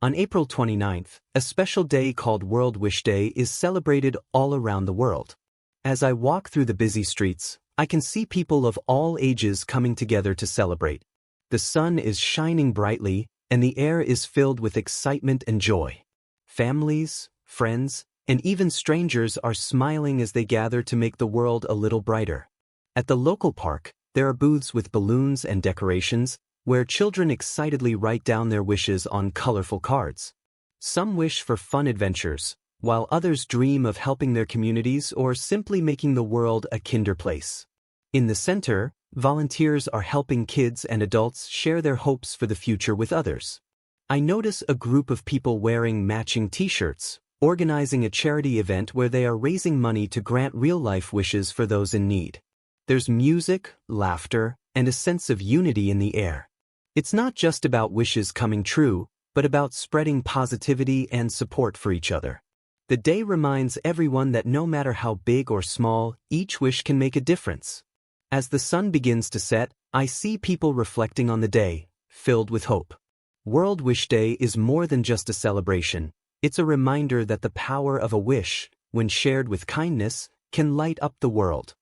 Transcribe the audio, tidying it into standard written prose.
On April 29th, a special day called World Wish Day is celebrated all around the world. As I walk through the busy streets, I can see people of all ages coming together to celebrate. The sun is shining brightly, and the air is filled with excitement and joy. Families, friends, and even strangers are smiling as they gather to make the world a little brighter. At the local park, there are booths with balloons and decorations, where children excitedly write down their wishes on colorful cards. Some wish for fun adventures, while others dream of helping their communities or simply making the world a kinder place. In the center, volunteers are helping kids and adults share their hopes for the future with others. I notice a group of people wearing matching t-shirts, organizing a charity event where they are raising money to grant real-life wishes for those in need. There's music, laughter, and a sense of unity in the air. It's not just about wishes coming true, but about spreading positivity and support for each other. The day reminds everyone that no matter how big or small, each wish can make a difference. As the sun begins to set, I see people reflecting on the day, filled with hope. World Wish Day is more than just a celebration. It's a reminder that the power of a wish, when shared with kindness, can light up the world.